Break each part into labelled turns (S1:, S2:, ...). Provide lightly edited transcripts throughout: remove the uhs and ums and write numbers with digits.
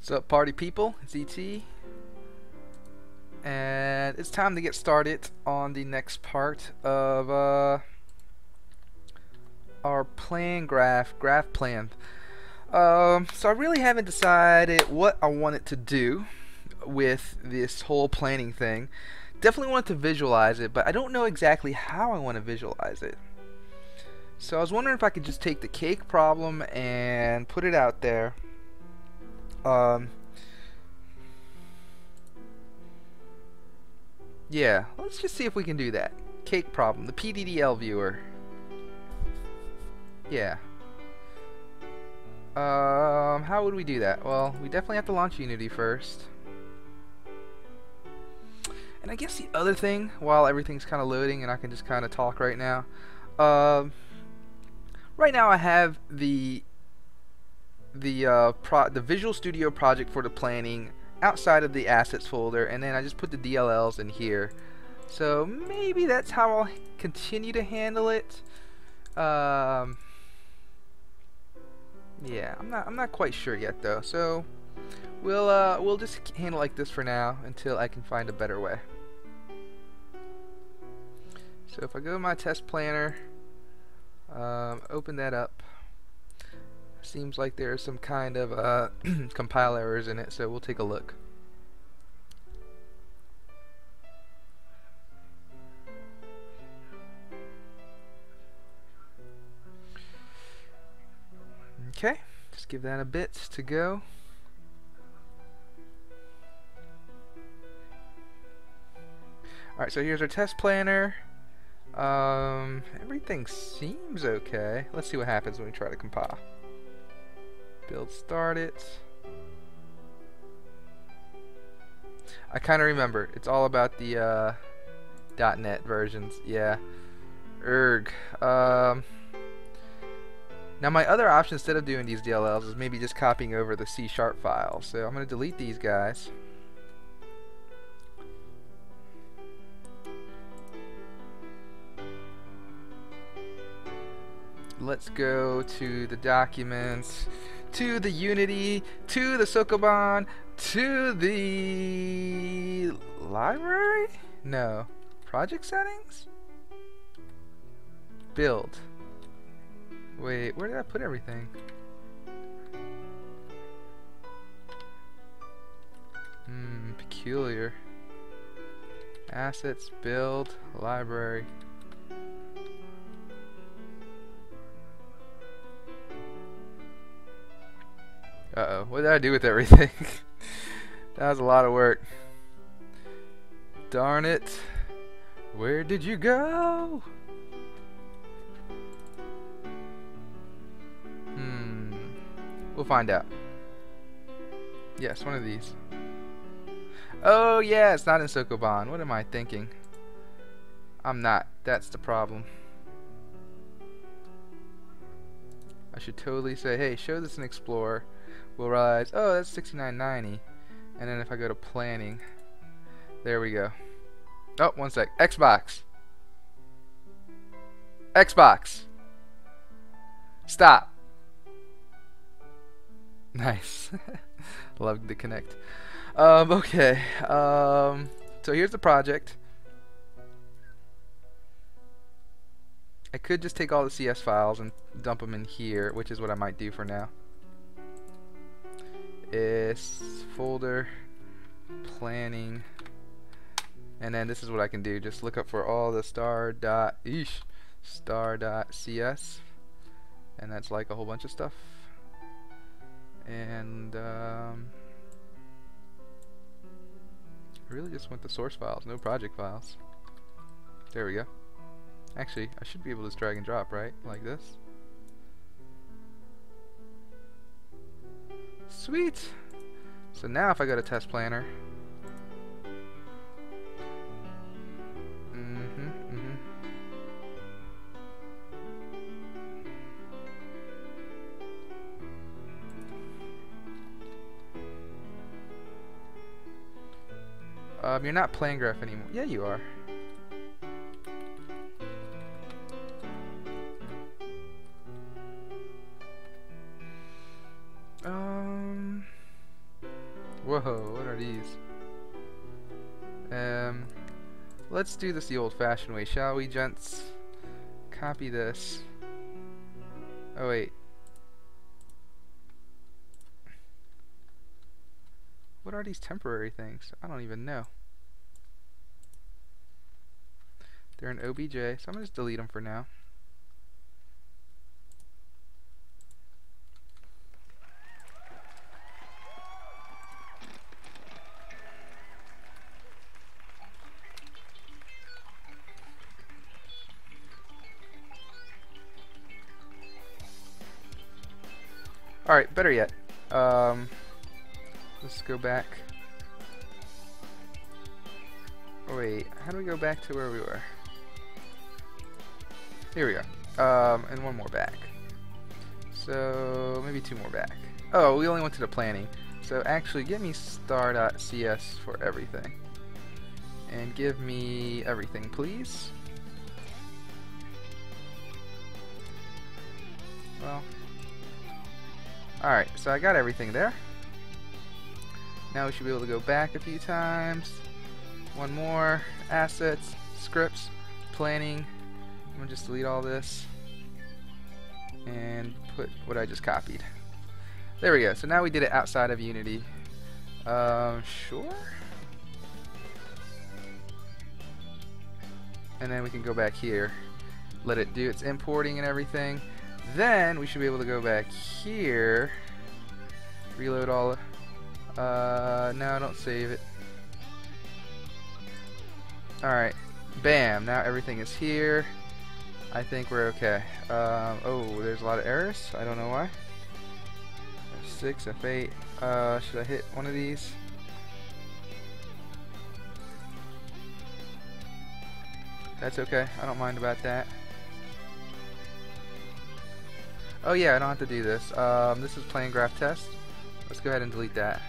S1: What's up, party people? It's ET, and it's time to get started on the next part of our graph plan. So I really haven't decided what I wanted to do with this whole planning thing. Definitely want to visualize it, but I don't know exactly how I want to visualize it. So I was wondering if I could just take the cake problem and put it out there. Yeah, let's just see if we can do that. Cake problem, the PDDL viewer. Yeah. How would we do that? Well, we definitely have to launch Unity first. And I guess the other thing, while everything's kind of loading and I can just kind of talk right now. Right now I have the Visual Studio project for the planning outside of the assets folder, and then I just put the DLLs in here. So maybe that's how I'll continue to handle it. Yeah, I'm not quite sure yet though. So we'll just handle like this for now until I can find a better way. So if I go to my test planner, open that up. Seems like there's some kind of compile errors in it, so we'll take a look. Okay, just give that a bit to go. Alright, so here's our test planner. Everything seems okay. Let's see what happens when we try to compile. Build started. I kind of remember. It's all about the .NET versions. Yeah. Erg. Now my other option instead of doing these DLLs is maybe just copying over the C# file. So I'm going to delete these guys. Let's go to the documents, to the Unity, to the Sokoban, to the library? No. Project settings? Build. Wait, where did I put everything? Peculiar. Assets, build, library. Uh-oh, what did I do with everything? That was a lot of work. Darn it. Where did you go? We'll find out. Yes, one of these. Oh yeah, it's not in Sokoban. What am I thinking? I'm not. That's the problem. I should totally say, hey, show this in Explorer. We'll realize, oh, that's 6990. And then if I go to planning, there we go. Oh, one sec. Xbox. Xbox. Stop. Nice. Love the connect. Okay. So here's the project. I could just take all the CS files and dump them in here, which is what I might do for now. Is folder planning, and then this is what I can do. Just look up for all the star.cs, and that's like a whole bunch of stuff. And I really just want the source files, no project files. There we go. Actually, I should be able to just drag and drop, right? Like this. Sweet! So now if I go to test planner, you're not PlanGraph anymore. Yeah, you are. Whoa, what are these? Let's do this the old-fashioned way, shall we, gents? Copy this. Oh, wait. What are these temporary things? I don't even know. They're in OBJ, so I'm gonna just delete them for now. Alright, better yet. Let's go back. Oh, wait, how do we go back to where we were? Here we go. And one more back. So maybe two more back. Oh, we only went to the planning. So actually, give me star.cs for everything. And give me everything, please. Well, alright, so I got everything there. Now we should be able to go back a few times. One more. Assets, scripts, planning. I'm going to just delete all this and put what I just copied. There we go. So now we did it outside of Unity. Sure. And then we can go back here. Let it do its importing and everything. Then we should be able to go back here. Reload all. No, don't save it. Alright. Bam. Now everything is here. I think we're okay. Oh, there's a lot of errors. I don't know why. F6, F8. Should I hit one of these? That's okay. I don't mind about that. Oh yeah, I don't have to do this. This is PlanGraph test. Let's go ahead and delete that.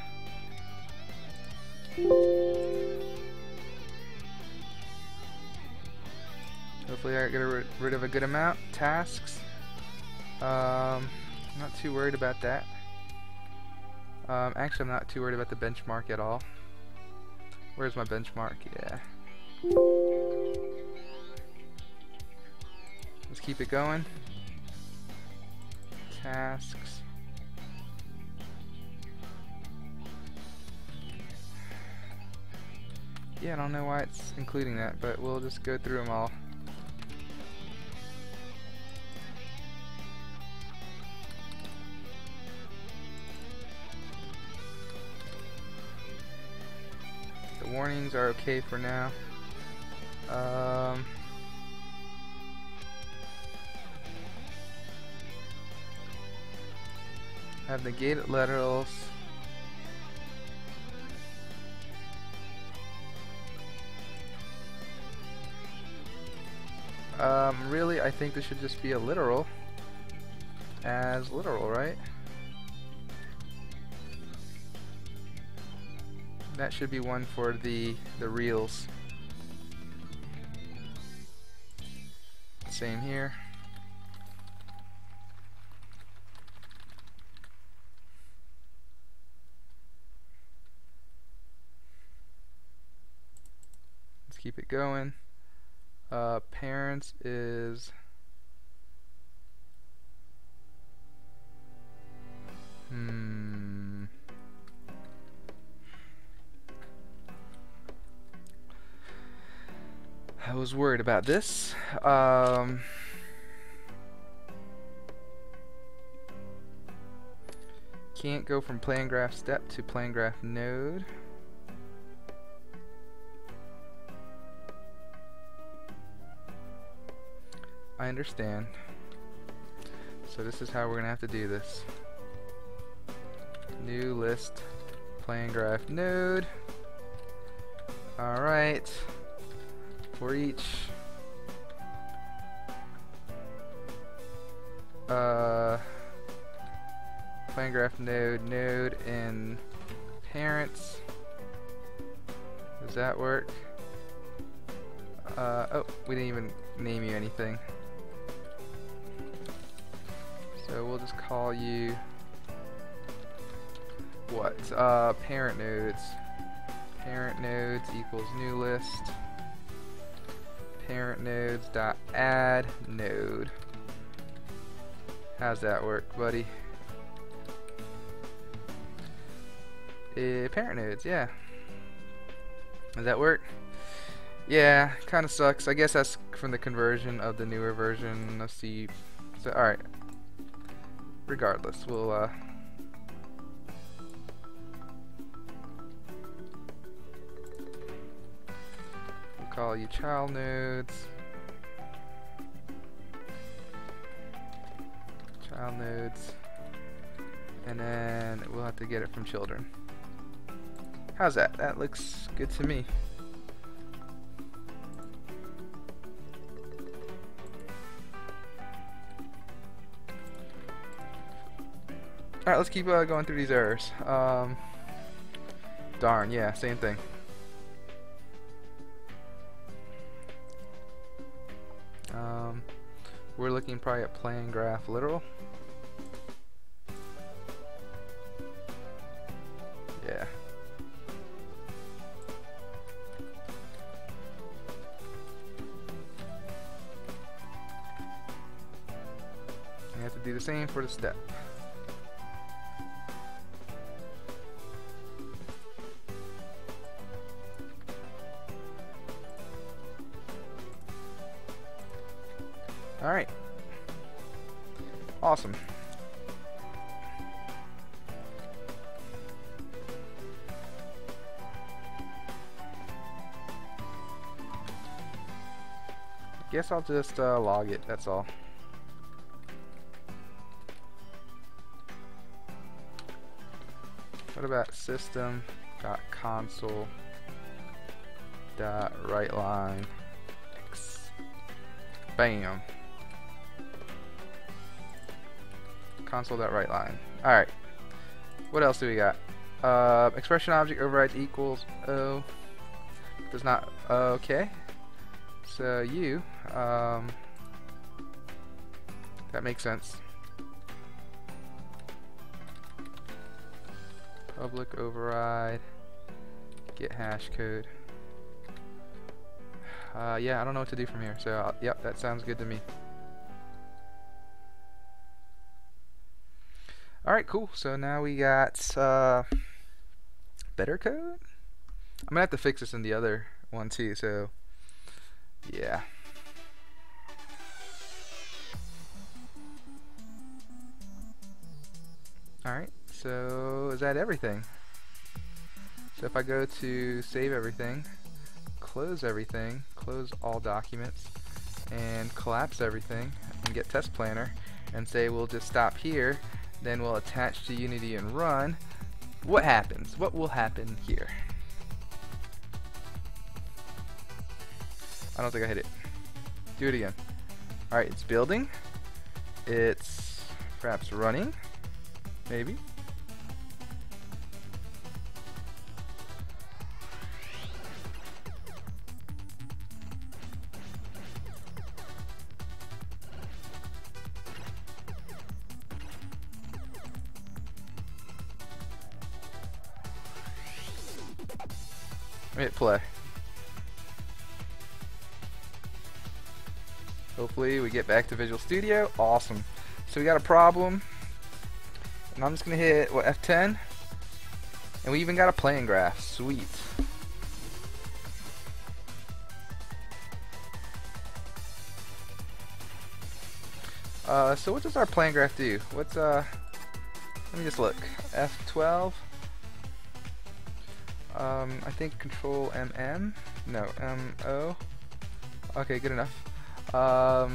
S1: Hopefully I get rid of a good amount. Tasks. I'm not too worried about that. Actually, I'm not too worried about the benchmark at all. Where's my benchmark? Yeah. Let's keep it going. Tasks. Yeah, I don't know why it's including that, but we'll just go through them all. The warnings are okay for now. Have negated literals. Really, I think this should just be a literal as literal, right? That should be one for the reals. Same here. Let's keep it going. Parents is I was worried about this. Can't go from PlanGraph step to PlanGraph node. I understand. So this is how we're gonna have to do this. New list PlanGraph node. Alright. For each PlanGraph node in parents. Does that work? Oh, we didn't even name you anything. So we'll just call you what? Parent nodes. Parent nodes equals new list. Parent nodes dot add node. How's that work, buddy? Parent nodes, yeah. Does that work? Yeah, kind of sucks. I guess that's from the conversion of the newer version of C. So, alright. Regardless, we'll call you child nodes. Child nodes. And then we'll have to get it from children. How's that? That looks good to me. Alright, let's keep going through these errors. Darn, yeah, same thing. We're looking probably at PlanGraph literal. Yeah. You have to do the same for the step. Alright. Awesome. Guess I'll just log it, that's all. What about system.console.writeLine X. Bam. Console.writeLine. Alright. What else do we got? Expression object overrides equals O. Does not. Okay. So you. That makes sense. Public override. Get hash code. Yeah, I don't know what to do from here. So yep, that sounds good to me. Alright, cool. So now we got better code? I'm gonna have to fix this in the other one too, so yeah. Alright, so is that everything? So if I go to save everything, close all documents, and collapse everything, and get test planner, and say we'll just stop here, then we'll attach to Unity and run. What happens? What will happen here? I don't think I hit it. Do it again. Alright, it's building. It's perhaps running. Maybe. Hit play. Hopefully we get back to Visual Studio. Awesome. So we got a problem. And I'm just going to hit, what, F10? And we even got a PlanGraph. Sweet. So what does our PlanGraph do? What's, let me just look. F12. I think Control MM. No, MO. Okay, good enough. All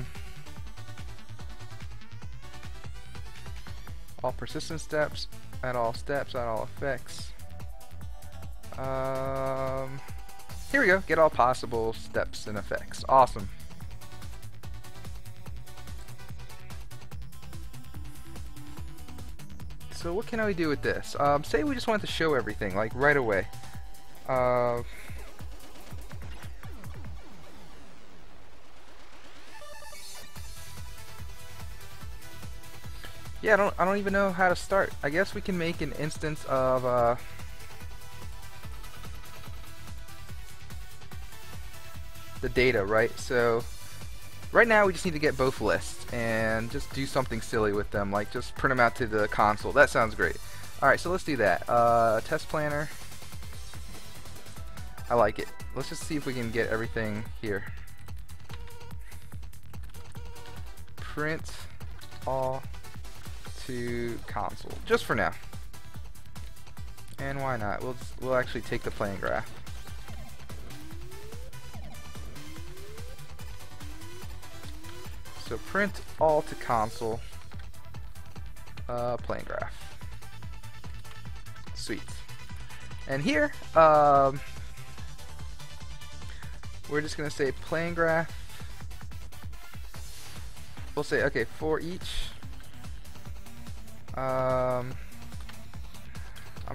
S1: persistent steps, add all effects. Here we go. Get all possible steps and effects. Awesome. So what can we do with this? Say we just want to show everything, like right away. Yeah, I don't even know how to start. I guess we can make an instance of the data, right? So right now we just need to get both lists and just do something silly with them, like just print them out to the console. That sounds great. Alright, so let's do that. Test planner. I like it. Let's just see if we can get everything here. Print all to console, just for now. And why not? We'll actually take the PlanGraph. So print all to console, PlanGraph. Sweet. And here, we're just gonna say PlanGraph. We'll say, okay, for each. I'm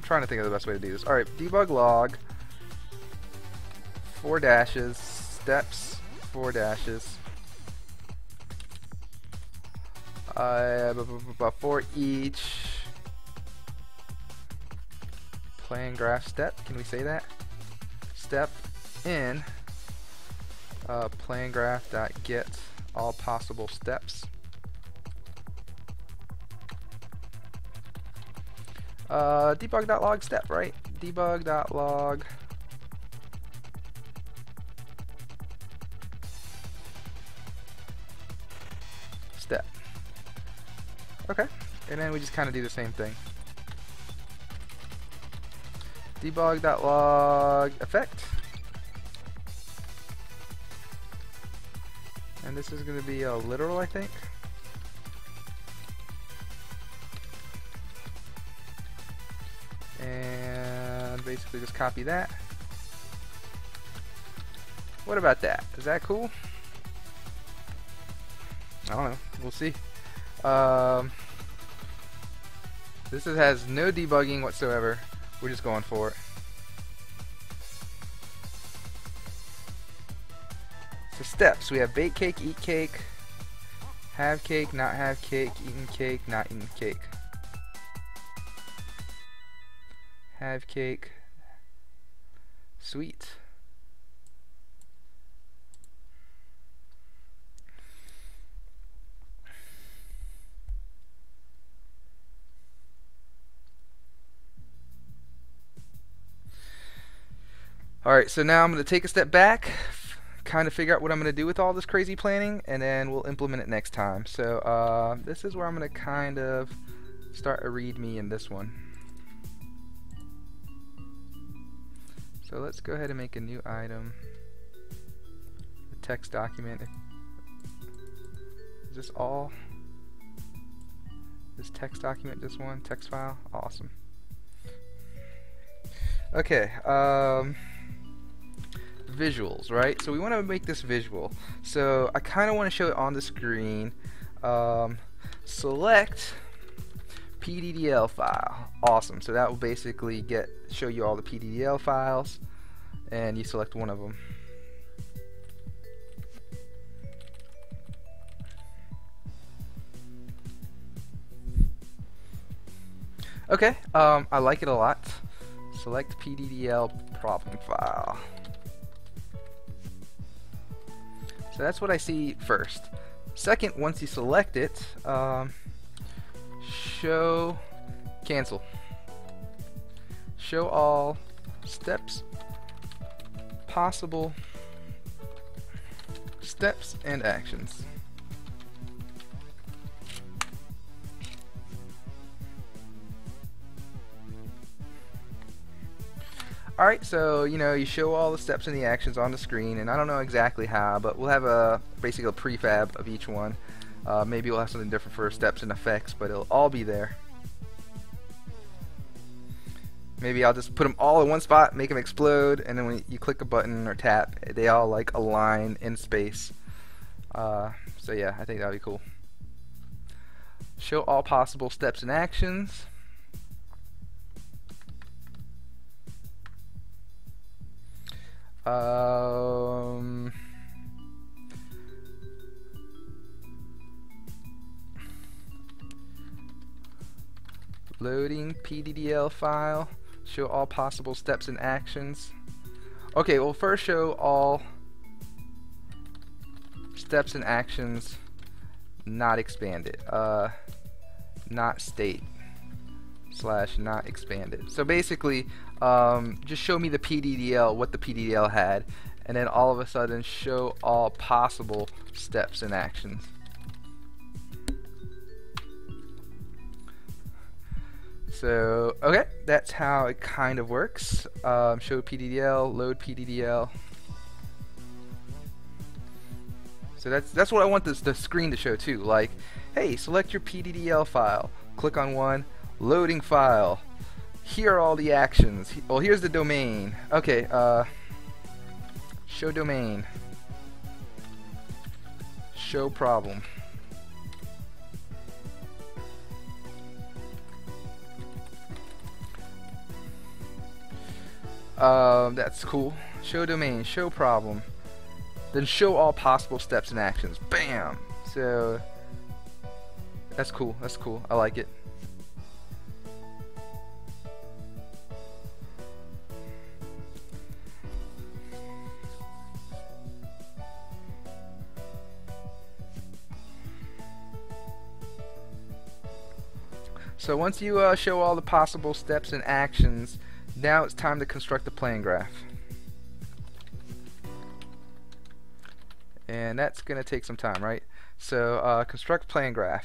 S1: trying to think of the best way to do this. Alright, debug log, 4 dashes, steps, 4 dashes. For each PlanGraph step, can we say that? Step in PlanGraph.get all possible steps. Debug.log step, right? Debug.log step. Okay, and then we just kind of do the same thing. Debug.log effect. And this is going to be a literal, I think. And basically just copy that. What about that? Is that cool? I don't know. We'll see. This has no debugging whatsoever. We're just going for it. So steps. We have bake cake, eat cake, have cake, not have cake, eaten cake, not eaten cake. Have cake. Sweet. Alright, so now I'm going to take a step back, kind of figure out what I'm going to do with all this crazy planning, and then we'll implement it next time. So this is where I'm going to kind of start a README in this one. So let's go ahead and make a new item, a text document. Is this all? This text document, this one, text file? Awesome. Okay, visuals, right? So we want to make this visual. So I kind of want to show it on the screen. Select PDDL file. Awesome. So that will basically show you all the PDDL files, and you select one of them. Okay, I like it a lot. Select PDDL problem file. So that's what I see first. Second, once you select it, show cancel. Show all steps, possible steps and actions. Alright, so you show all the steps and the actions on the screen, and I don't know exactly how, but we'll have basically a prefab of each one. Maybe we'll have something different for steps and effects, but it'll all be there. Maybe I'll just put them all in one spot, make them explode, and then when you click a button or tap, they all like align in space. So yeah, I think that'd be cool. Show all possible steps and actions. Loading PDDL file. Show all possible steps and actions. Okay, we'll first show all steps and actions not expanded. Not state / not expanded. So basically, just show me the PDDL, what the PDDL had, and then all of a sudden show all possible steps and actions. So, okay, that's how it kind of works. Show PDDL, load PDDL. So that's what I want the screen to show too. Like, hey, select your PDDL file. Click on one, loading file. Here are all the actions. Well, here's the domain. Okay, show domain. Show problem. That's cool. Show domain, show problem. Then show all possible steps and actions. Bam! So that's cool. That's cool. I like it. So once you show all the possible steps and actions, now it's time to construct the PlanGraph. And that's going to take some time, right? So construct PlanGraph.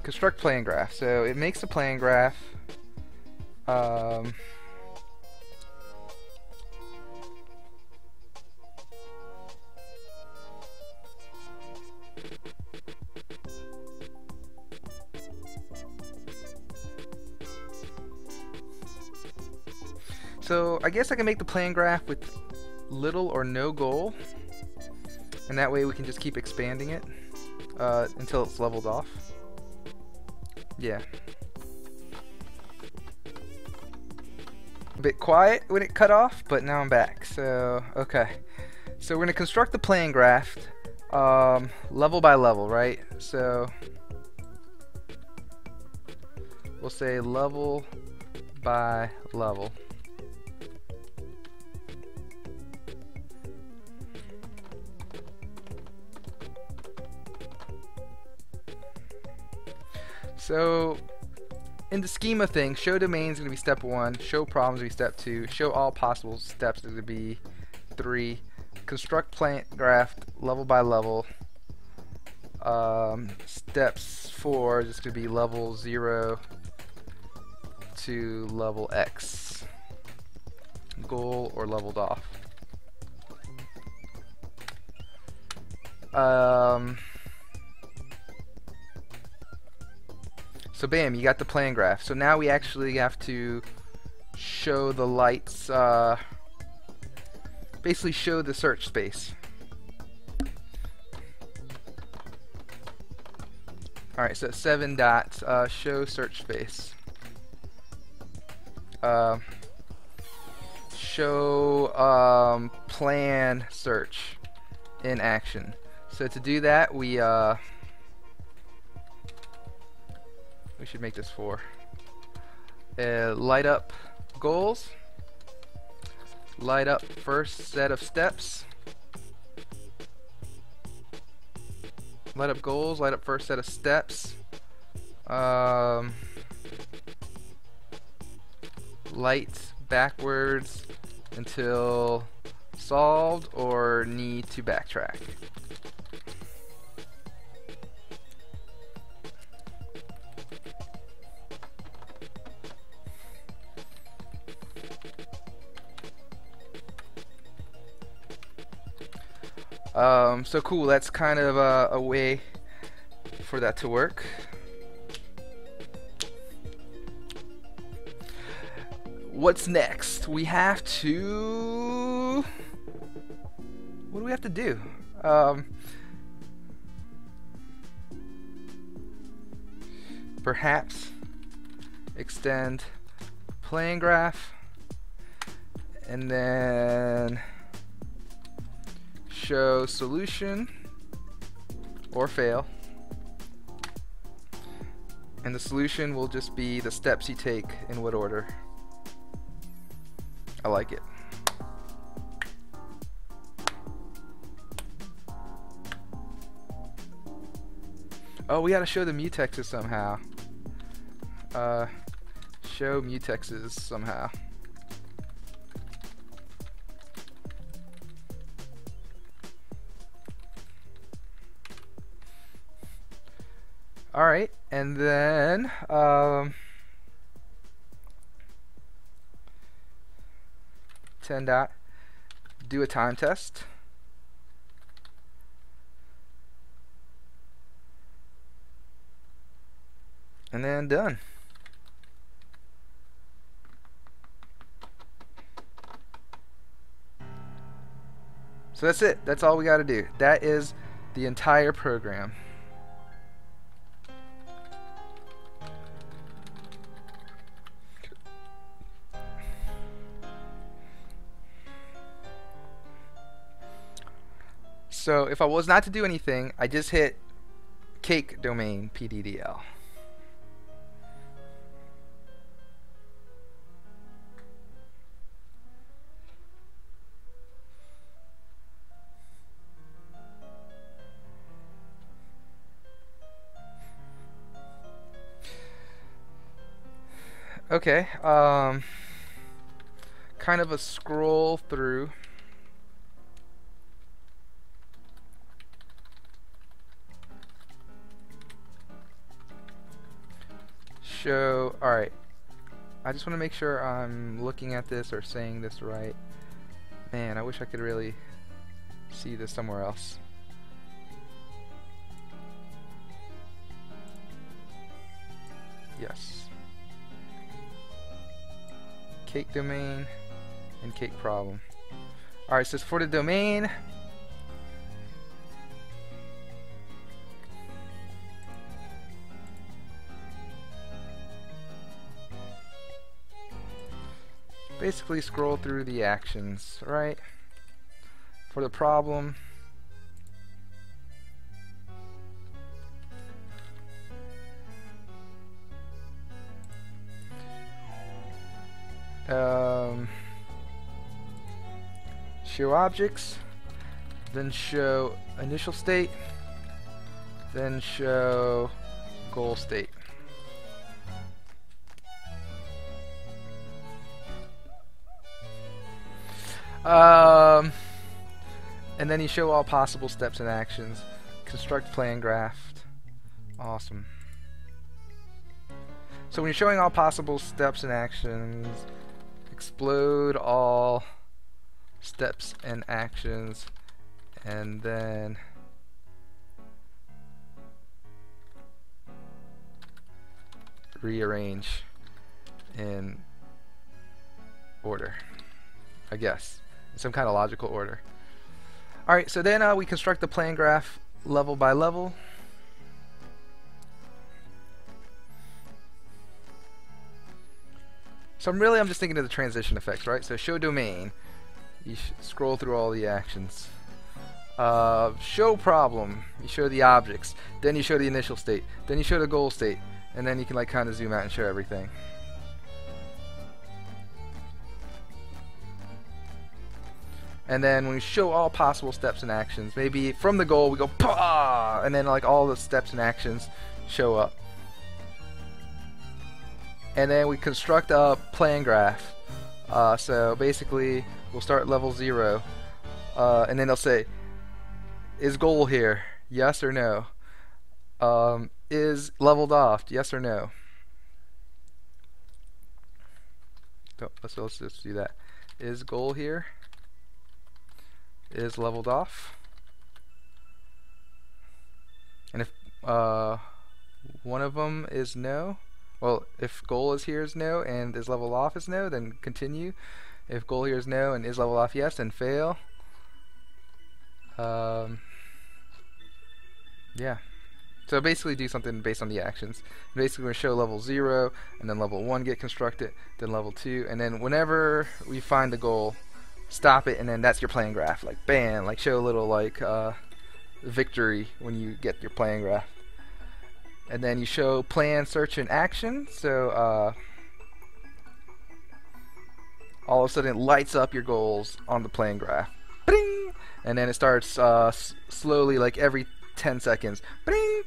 S1: Construct PlanGraph. So it makes a PlanGraph. So I guess I can make the PlanGraph with little or no goal, and that way we can just keep expanding it until it's leveled off. Yeah. A bit quiet when it cut off, but now I'm back. So okay, so we're gonna construct the PlanGraph level by level, right? So we'll say level by level. So in the scheme of things, show domain is going to be step 1, show problems is going to be step 2, show all possible steps is going to be 3, construct PlanGraph level by level, steps 4 is just going to be level 0 to level X, goal or leveled off. So bam, you got the PlanGraph. So now we actually have to show the lights, basically show the search space. Alright, so 7 dots, show search space. Show plan search in action. So to do that, we should make this 4. Light up goals. Light up first set of steps. Light up goals. Light up first set of steps. Light backwards until solved or need to backtrack. So cool, that's kind of a way for that to work. What's next? We have to what do we have to do? Perhaps extend PlanGraph and then show solution or fail, and the solution will just be the steps you take in what order. I like it. Oh, we gotta show the mutexes somehow. Show mutexes somehow. Alright, and then do a time test. And then done. So that's it. That's all we got to do. That is the entire program. So if I was not to do anything, I just hit cake domain PDDL. Okay, kind of a scroll through. Show, alright, I just want to make sure I'm looking at this or saying this right. Man, I wish I could really see this somewhere else. Yes. Cake domain and cake problem. Alright, so for the domain, basically scroll through the actions, right? For the problem, show objects, then show initial state, then show goal state. And then you show all possible steps and actions. Construct PlanGraph. Awesome. So when you're showing all possible steps and actions, explode all steps and actions, and then rearrange in order, I guess, in some kind of logical order. Alright, so then we construct the PlanGraph level by level. So I'm just thinking of the transition effects, right? So show domain, you scroll through all the actions. Show problem, you show the objects, then you show the initial state, then you show the goal state, and then you can like kind of zoom out and show everything. And then when we show all possible steps and actions, maybe from the goal we go PAH! And then like all the steps and actions show up. And then we construct a PlanGraph. So basically we'll start level 0, and then they'll say, is goal here? Yes or no? Is leveled off? Yes or no? So let's just do that. Is goal here? Is leveled off? And if one of them is no, well, if goal is here is no and is leveled off is no, then continue. If goal here is no and is leveled off yes, then fail. Um, yeah. So basically do something based on the actions. Basically we're going to show level 0, and then level 1 get constructed, then level 2, and then whenever we find the goal, stop it, and then that's your plan graph. Like, bam, like show a little like victory when you get your plan graph. And then you show plan, search, and action. So all of a sudden it lights up your goals on the plan graph. Bing! And then it starts slowly, like every 10 seconds. Bing!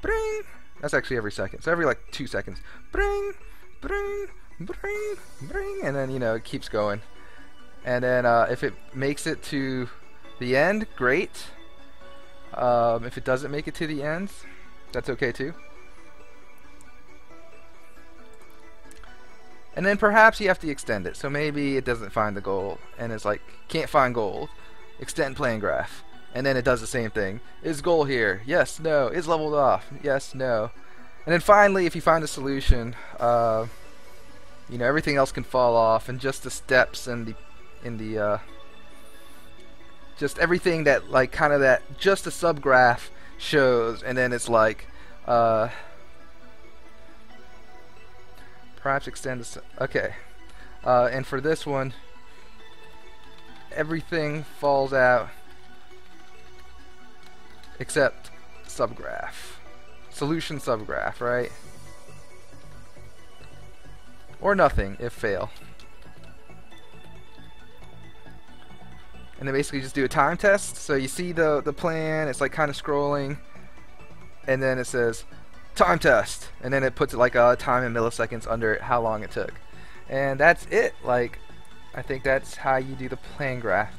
S1: Bing! That's actually every second. So every like 2 seconds. Bing! Bing! Bing! Bing! And then, you know, it keeps going. And then if it makes it to the end, great. If it doesn't make it to the end, that's okay too. And then perhaps you have to extend it. So maybe it doesn't find the goal, and it's like, can't find goal. Extend plan graph. And then it does the same thing. Is goal here? Yes, no. Is leveled off? Yes, no. And then finally, if you find a solution, you know, everything else can fall off, and just the steps and just everything that, like, kind of that, just a subgraph shows, and then it's like, perhaps extend this. Okay. And for this one, everything falls out except subgraph. Solution subgraph, right? Or nothing if fail. And then basically just do a time test. So you see the plan, it's like kind of scrolling, and then it says time test, and then it puts it like a time in milliseconds under it, how long it took. And that's it. Like, I think that's how you do the plan graph.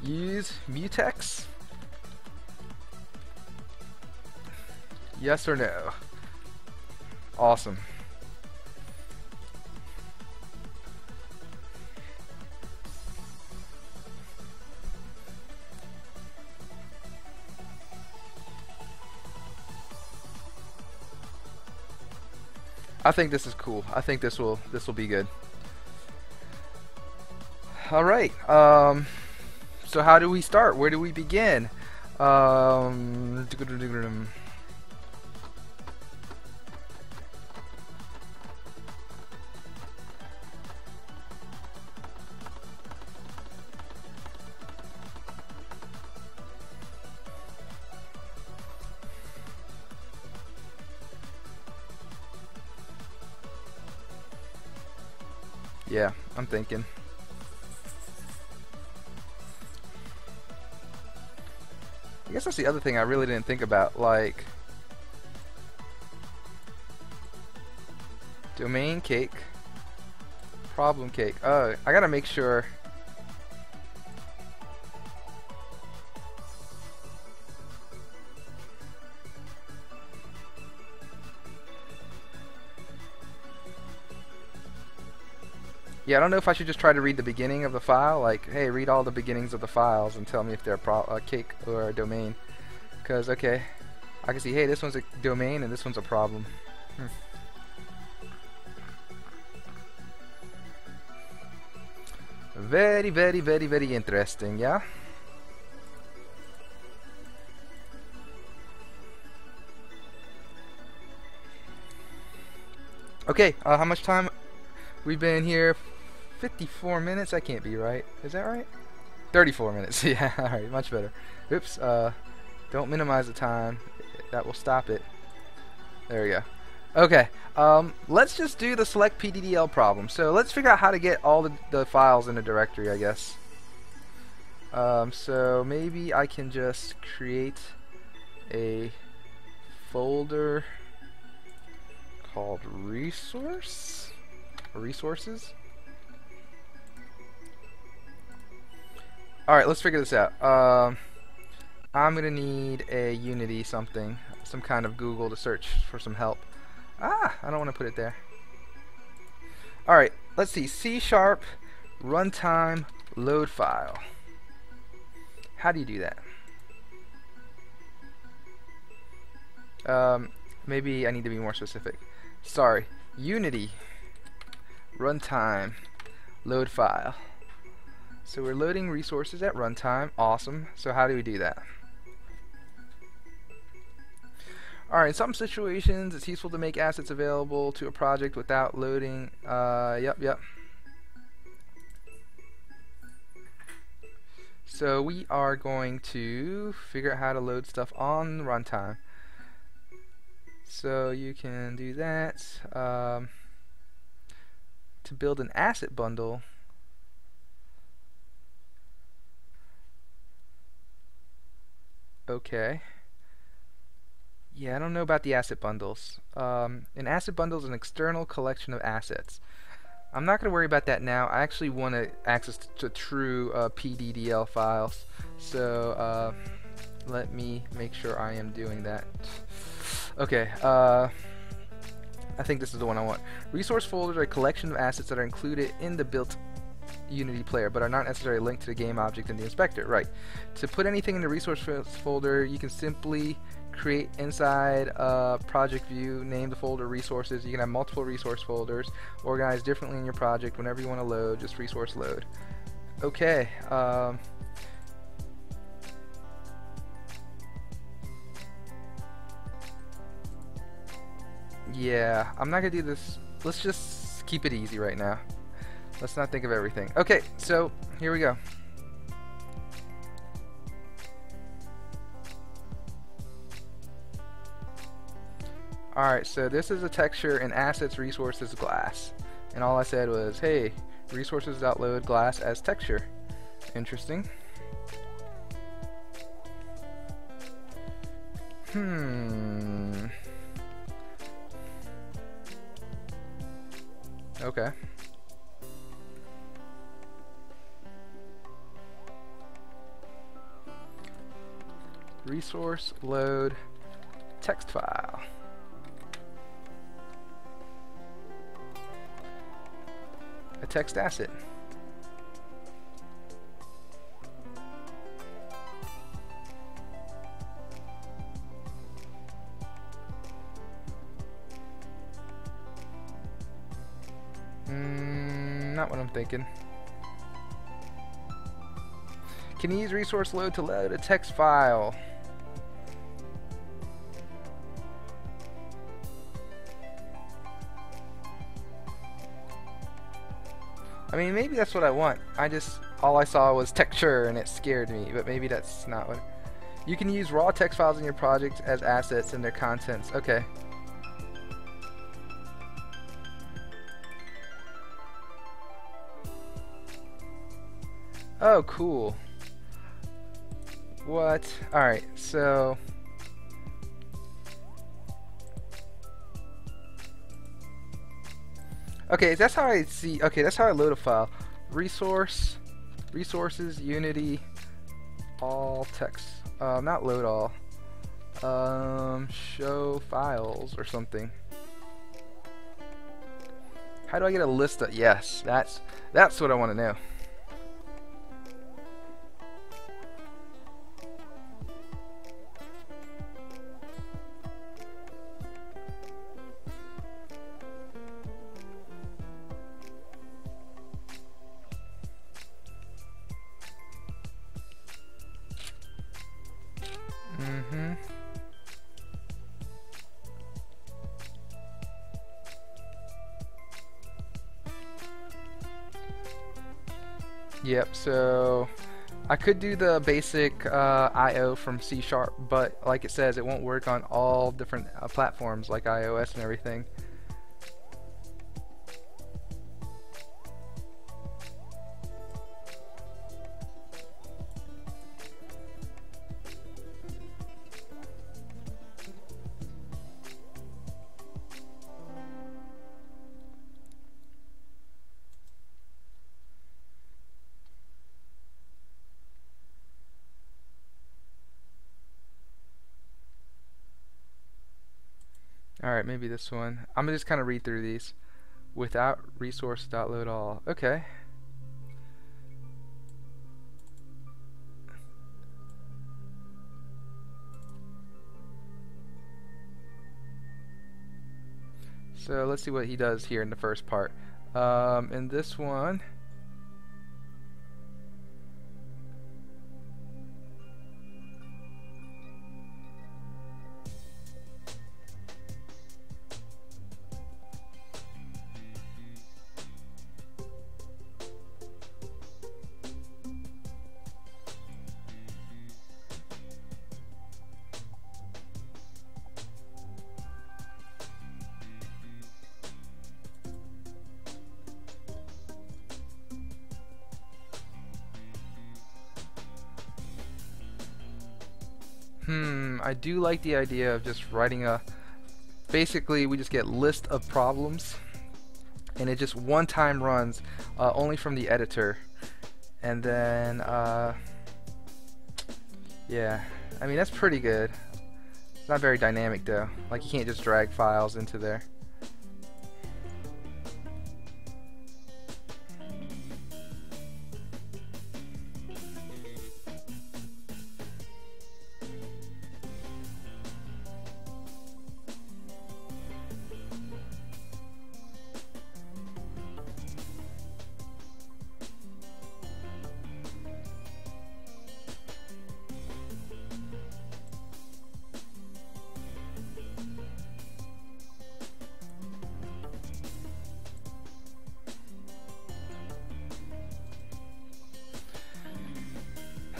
S1: Use mutex? Yes or no? Awesome. I think this is cool. I think this will be good. All right. So how do we start? Where do we begin? Yeah, I'm thinking. I guess that's the other thing I really didn't think about, like domain cake, problem cake. Oh, I gotta make sure. Yeah, I don't know if I should just try to read the beginning of the file, like, hey, read all the beginnings of the files and tell me if they're a cake or a domain. Because, okay, I can see, hey, this one's a domain and this one's a problem. Very, very, very, very interesting, yeah? Okay, how much time we've been here? 54 minutes? That can't be right. Is that right? 34 minutes. Yeah, alright, much better. Oops, don't minimize the time. That will stop it. There we go. Okay, let's just do the select PDDL problem. So let's figure out how to get all the files in a directory, I guess. So maybe I can just create a folder called resources. Alright, let's figure this out. I'm gonna need a Unity something, some kind of Google to search for some help. I don't want to put it there. Alright, let's see. C# runtime load file. How do you do that? Maybe I need to be more specific. Sorry. Unity. Runtime. Load file. So we're loading resources at runtime. Awesome. So how do we do that? Alright, in some situations it's useful to make assets available to a project without loading. Yep. So we are going to figure out how to load stuff on runtime. So you can do that. To build an asset bundle, okay. Yeah, I don't know about the asset bundles. An asset bundle is an external collection of assets. I'm not going to worry about that now. I actually want to access to true PDDL files. So let me make sure I am doing that. Okay, I think this is the one I want. Resource folders are a collection of assets that are included in the built Unity player, but are not necessarily linked to the game object in the inspector. Right. To put anything in the resource folder, you can simply create inside a project view, name the folder resources. You can have multiple resource folders, organized differently in your project. Whenever you want to load, just resource load. Okay. Yeah, I'm not gonna do this. Let's just keep it easy right now. Let's not think of everything. Okay, so here we go. Alright, so this is a texture in assets resources glass. And all I said was, hey, resources.load glass as texture. Interesting. Okay. Resource load text file. A text asset. Not what I'm thinking. Can you use resource load to load a text file? I mean, maybe that's what I want. All I saw was texture and it scared me, but maybe that's not what. You can use raw text files in your project as assets and their contents. Okay. Oh, cool. What? Alright, so okay, that's how I see. Okay, that's how I load a file. Resources, Unity, all text. Not load all. Show files or something. How do I get a list of? Yes, that's what I want to know. Yep, so I could do the basic I/O from C#, but like it says, it won't work on all different platforms like iOS and everything. Alright, maybe this one. I'm gonna just kind of read through these. Without resource.load all. Okay. So let's see what he does here in the first part. In this one, I do like the idea of just writing a, basically we just get list of problems and it just one time runs only from the editor, and then yeah, I mean that's pretty good. It's not very dynamic though, like you can't just drag files into there.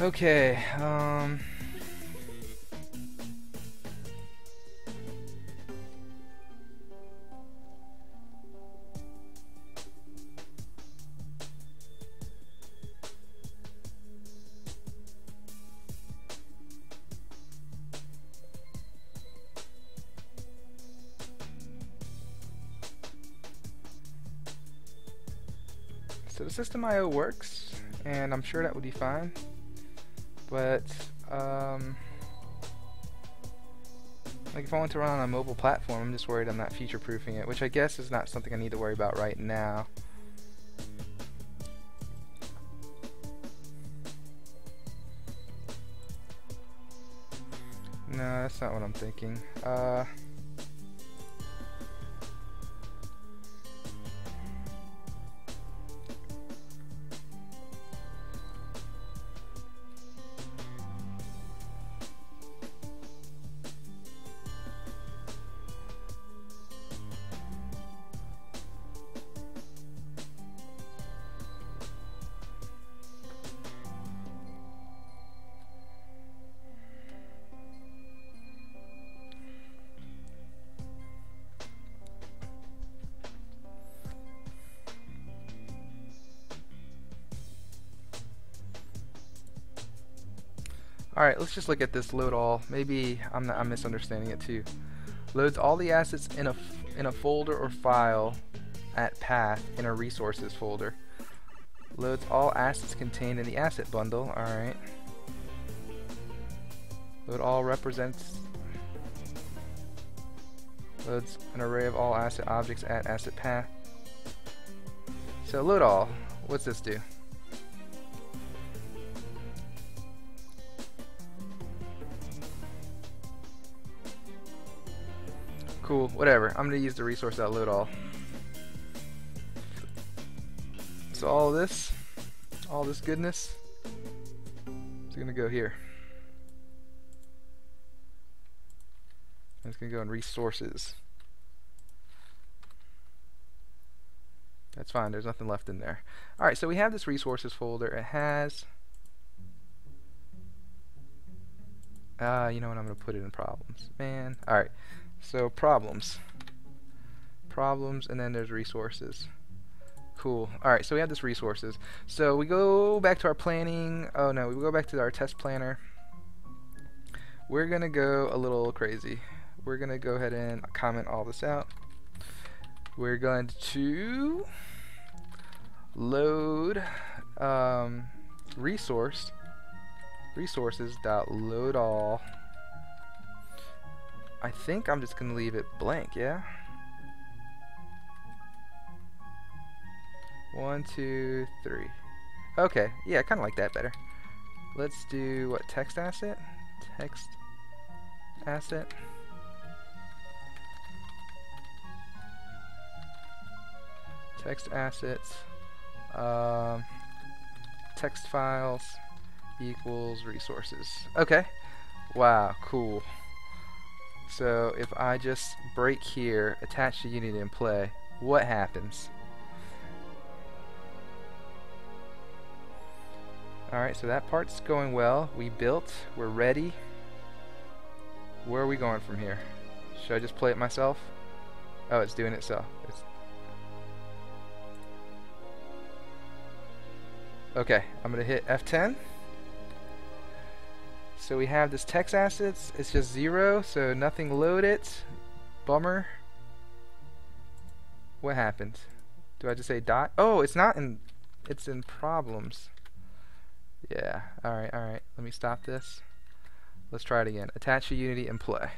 S1: Okay, so the system I/O works, and I'm sure that would be fine. But like if I want to run on a mobile platform, I'm just worried I'm not future-proofing it, which I guess is not something I need to worry about right now. No, that's not what I'm thinking. Alright, let's just look at this load all. Maybe I'm misunderstanding it too. Loads all the assets in a folder or file at path in a resources folder. Loads all assets contained in the asset bundle. Alright. Load all represents loads an array of all asset objects at asset path. So load all, what's this do? Cool, whatever. I'm gonna use the resource.loadAll. So all this goodness is gonna go here. And it's gonna go in resources. That's fine, there's nothing left in there. Alright, so we have this resources folder. It has you know what, I'm gonna put it in problems. Man. Alright. So problems, and then there's resources. Cool. Alright, so we have this resources. So we go back to our planning. Oh no, we go back to our test planner. We're gonna go a little crazy. We're gonna go ahead and comment all this out. We're going to load resources.loadAll. I think I'm just gonna leave it blank, yeah? 1, 2, 3. Okay, yeah, I kinda like that better. Let's do what, text asset? Text asset. text assets, text files equals resources. Okay. Wow, cool. So if I just break here, attach to Unity and play, what happens? Alright, so that part's going well. We built, we're ready. Where are we going from here? Should I just play it myself? Oh, it's doing it itself. Okay, I'm gonna hit F10. So we have this text assets, it's just 0, so nothing loaded. Bummer. What happened? Do I just say dot? Oh, it's not in, it's in problems. Yeah, alright. Let me stop this. Let's try it again. Attach to Unity and play.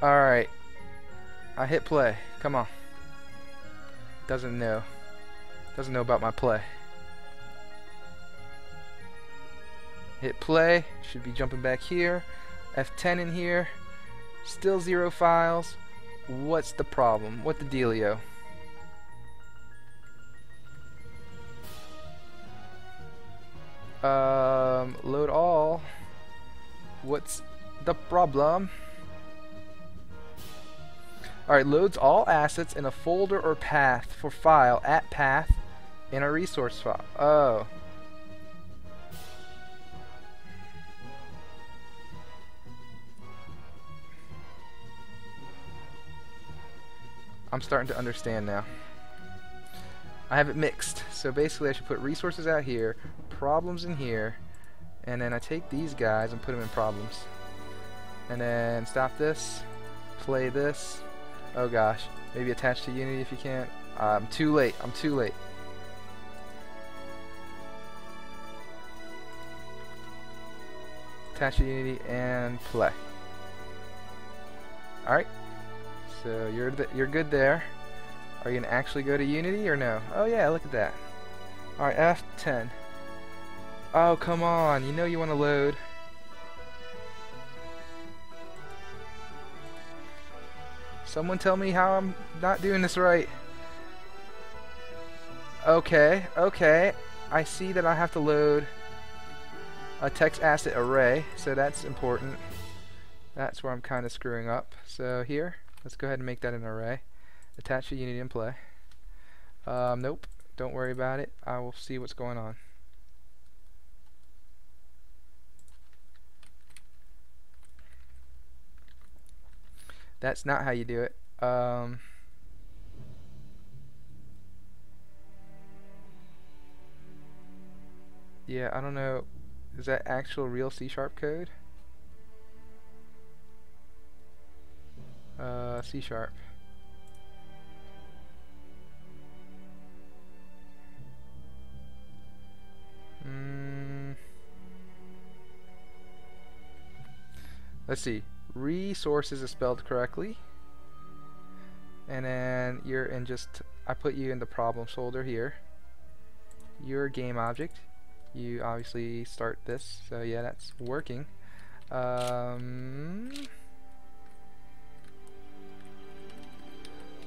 S1: Alright. I hit play. Come on. Doesn't know. Doesn't know about my play. Hit play. Should be jumping back here. F10 in here. Still 0 files. What's the problem? What the dealio? Load all. What's the problem? Alright, loads all assets in a folder or path for file at path in a resource file. Oh. I'm starting to understand now. I have it mixed. So basically I should put resources out here, problems in here, and then I take these guys and put them in problems. And then stop this, play this. Oh gosh, maybe attach to Unity if you can. I'm too late. Attach to Unity and play. Alright, so you're good there. Are you gonna actually go to Unity or no? Oh yeah, look at that. Alright, F10. Oh come on, you know you want to load. Someone tell me how I'm not doing this right. Okay. I see that I have to load a text asset array, so that's important. That's where I'm kind of screwing up. So here, let's go ahead and make that an array. Attach to Unity and play. Nope, don't worry about it. I will see what's going on. That's not how you do it. Yeah, I don't know. Is that actual real C# code? C#. Let's see. Resources is spelled correctly. And then you're in just, I put you in the problems folder here. Your game object. You obviously start this, so yeah, that's working.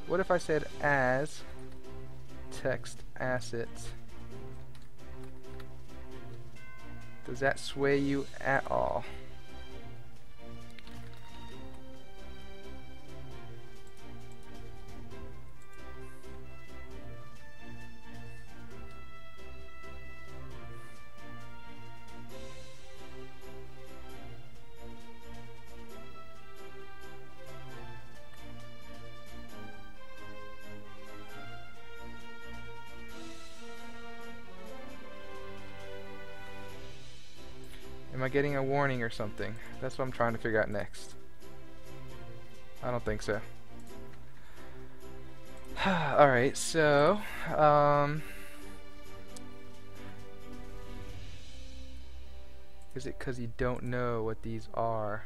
S1: What if I said as text assets? Does that sway you at all? Am I getting a warning or something? That's what I'm trying to figure out next. I don't think so. Alright, so is it because you don't know what these are?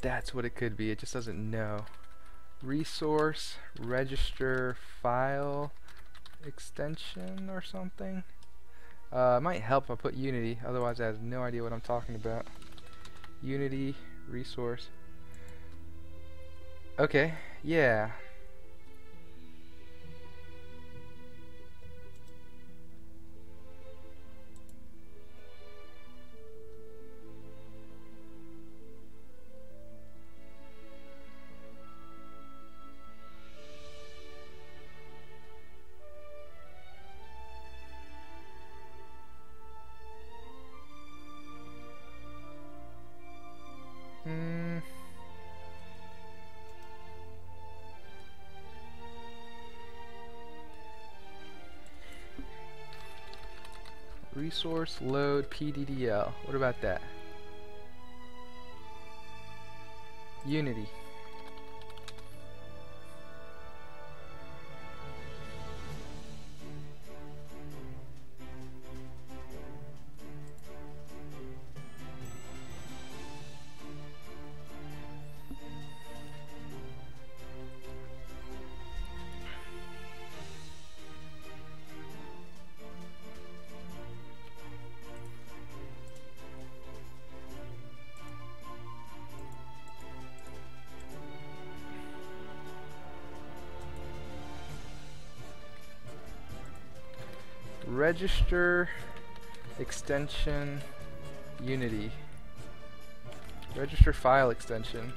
S1: That's what it could be. It just doesn't know. Resource, register, file, extension or something. It might help if I put Unity, otherwise I have no idea what I'm talking about. Unity, resource. Okay, yeah. Resource load PDDL. What about that? Unity. Register extension Unity. Register file extension.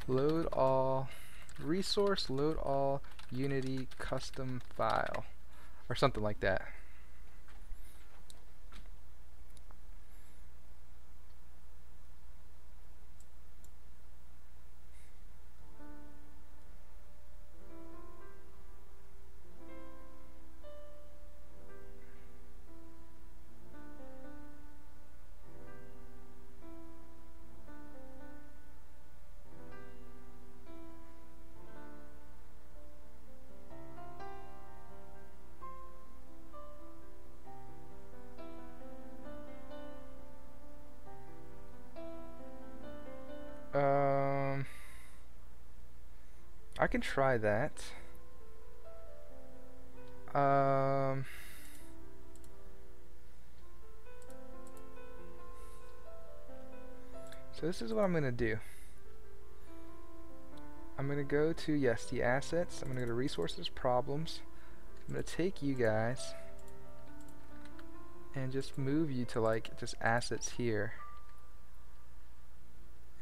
S1: Load all resource, load all Unity custom file, or something like that. I can try that. So this is what I'm going to do. I'm going to go to, yes, the assets. I'm going to go to resources, problems. I'm going to take you guys and just move you to like just assets here.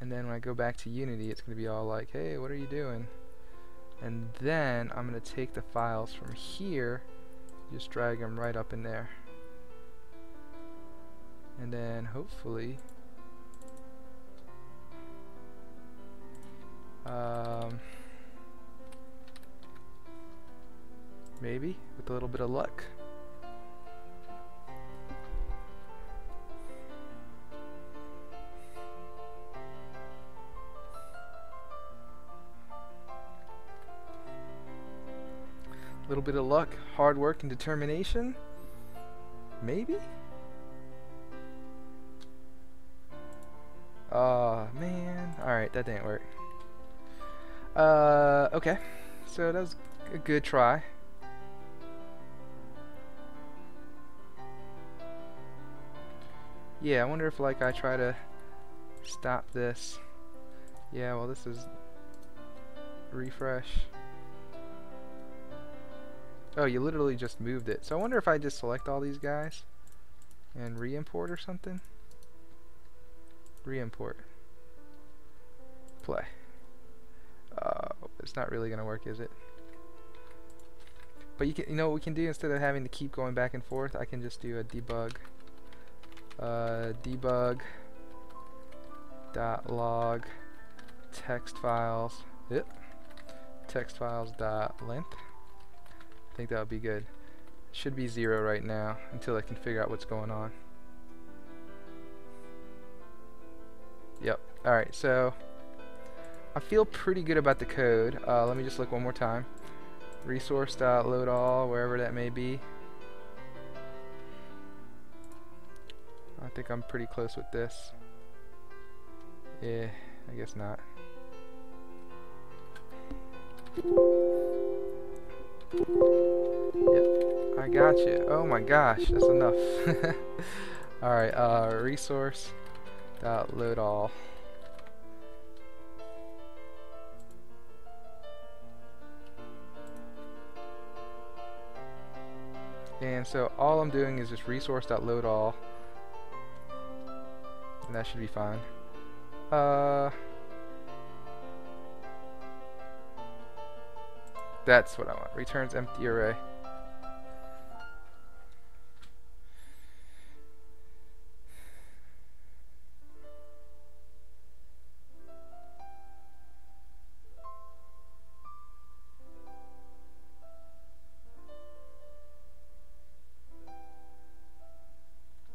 S1: And then when I go back to Unity, it's going to be all like, hey, what are you doing? And then I'm going to take the files from here, just drag them right up in there. And then hopefully maybe with a little bit of luck. A little bit of luck, hard work, and determination. Maybe? Oh man. Alright, that didn't work. Okay. So that was a good try. Yeah, I wonder if like I try to stop this. Yeah, well this is refresh. Oh, you literally just moved it. So I wonder if I just select all these guys and re-import or something. Re-import. Play. It's not really gonna work, is it? But you know what we can do instead of having to keep going back and forth? I can just do a debug. Debug dot log text files. Yep. Text files dot length. I think that would be good. It should be 0 right now until I can figure out what's going on. Yep. Alright, so I feel pretty good about the code. Let me just look one more time. Resource.loadAll, wherever that may be. I think I'm pretty close with this. Yeah, I guess not. Yep, I got you. Oh my gosh, that's enough. Alright, resource.loadAll. And so all I'm doing is just resource.loadAll, and that should be fine. That's what I want. Returns empty array.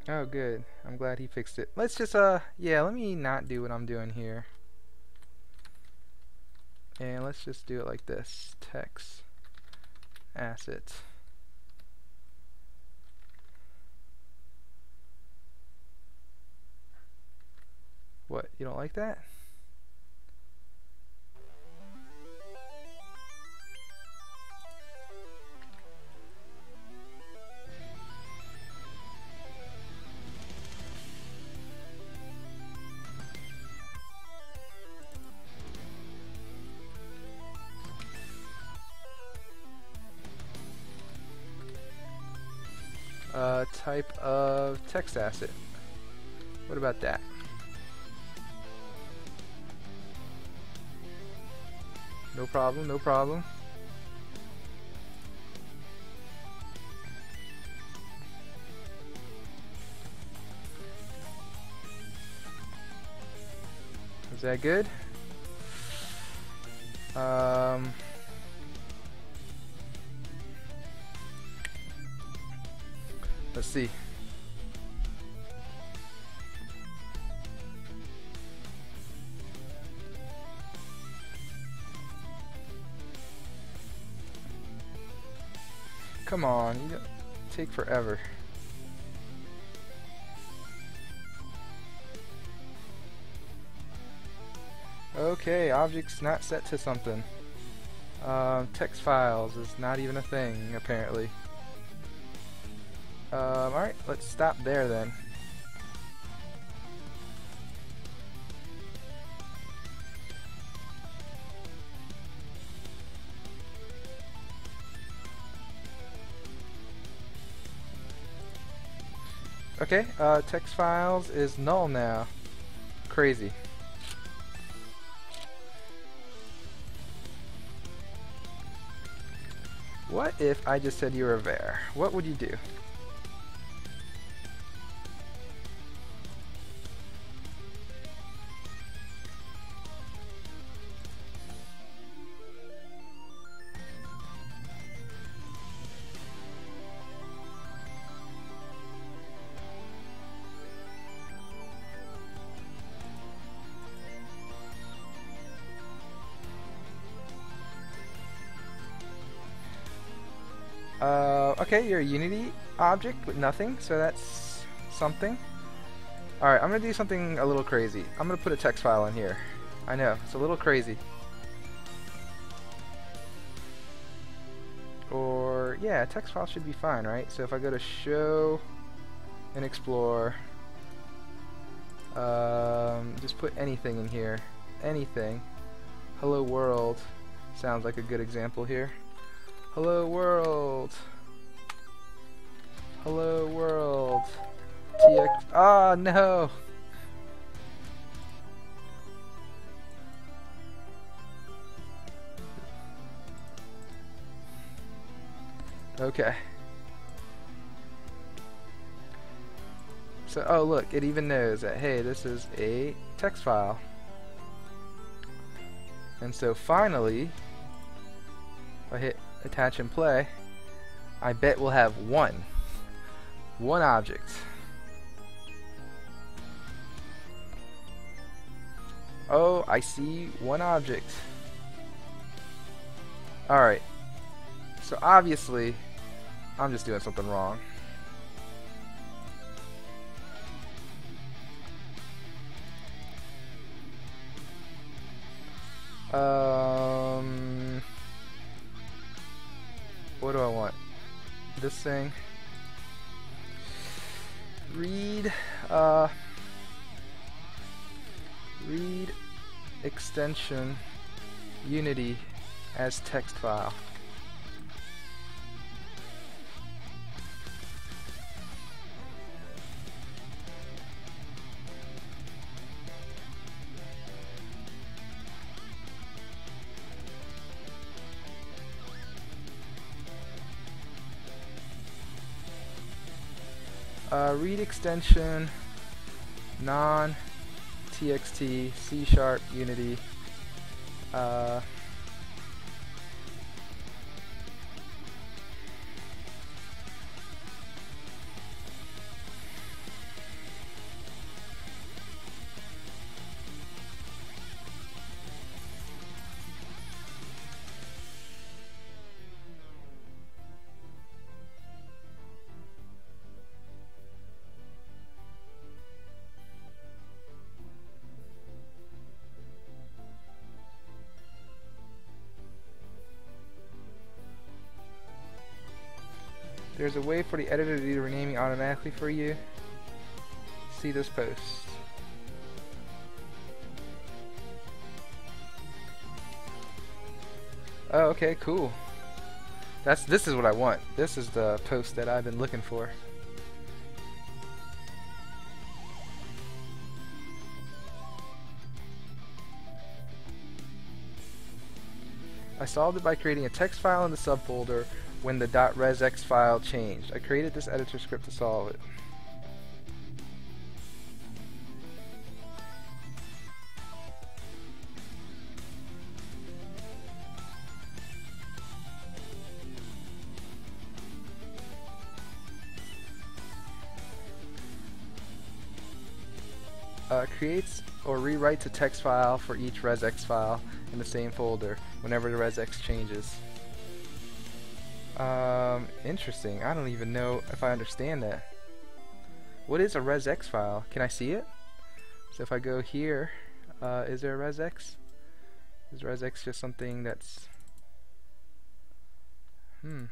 S1: Oh, good. I'm glad he fixed it. Let's just, yeah, let me not do what I'm doing here. And let's just do it like this. Text asset. What, you don't like that? Type of text asset. What about that? No problem, no problem. Is that good? Let's see. Come on, you don't take forever. Okay, object's not set to something. Text files is not even a thing, apparently. Alright, let's stop there then. Okay, text files is null now. Crazy. What if I just said you were a var? What would you do? Okay, you're a Unity object with nothing, so that's something. Alright, I'm gonna do something a little crazy. I'm gonna put a text file in here. I know, it's a little crazy. Or, yeah, a text file should be fine, right? So if I go to show and explore, just put anything in here. Anything. Hello world sounds like a good example here. Hello world. Hello world. TX. Ah, no. Okay. So, oh look, it even knows that, hey, this is a text file. And so finally, if I hit attach and play, I bet we'll have one object. Oh, I see one object. Alright. So obviously, I'm just doing something wrong. What do I want? This thing. Read extension Unity as text file. Read extension non-txt C# Unity There's a way for the editor to do the renaming automatically for you. See this post. Oh, okay, cool. This is what I want. This is the post that I've been looking for. I solved it by creating a text file in the subfolder when the .resx file changed. I created this editor script to solve it. Creates or rewrites a text file for each resx file in the same folder whenever the resx changes. Interesting. I don't even know if I understand that. What is a resx file? Can I see it? So if I go here, is there a resx? Is resx just something that's... Alright,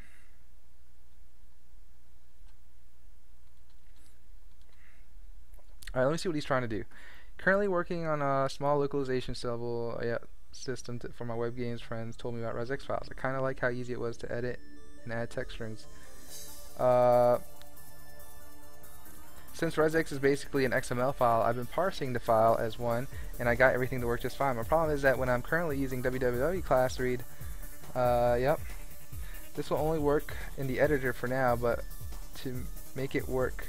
S1: let me see what he's trying to do. Currently working on a small localization system for my web games friends. Told me about resx files. I kind of like how easy it was to edit and add text strings. Since resx is basically an XML file, I've been parsing the file as one, and I got everything to work just fine. My problem is that when I'm currently using www class read, this will only work in the editor for now, but to make it work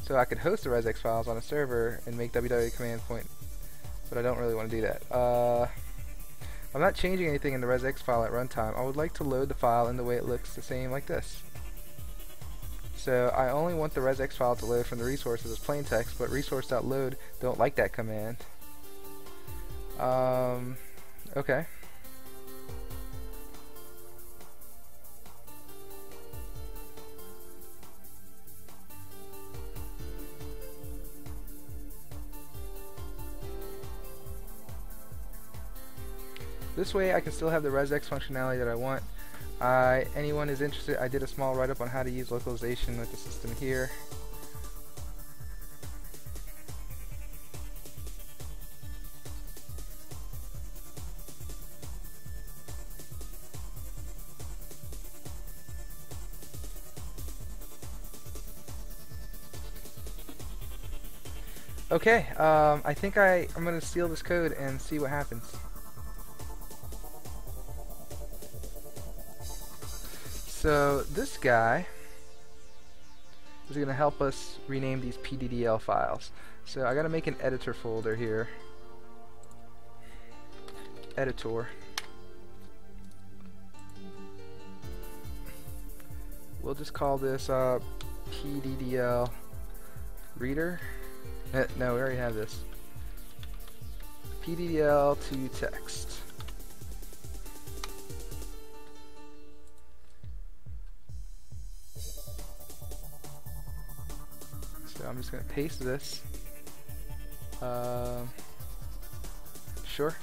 S1: so I could host the resx files on a server and make www command point, but I don't really want to do that. I'm not changing anything in the resx file at runtime. I would like to load the file in the way it looks the same like this. So I only want the resx file to load from the resources as plain text, but resource.load don't like that command. Okay. This way I can still have the resx functionality that I want. Anyone is interested, I did a small write-up on how to use localization with the system here. Okay, I think I'm going to steal this code and see what happens. So this guy is going to help us rename these PDDL files. So I got to make an editor folder here. Editor. We'll just call this PDDL reader. No, we already have this. PDDL to text. So I'm just going to paste this. Sure.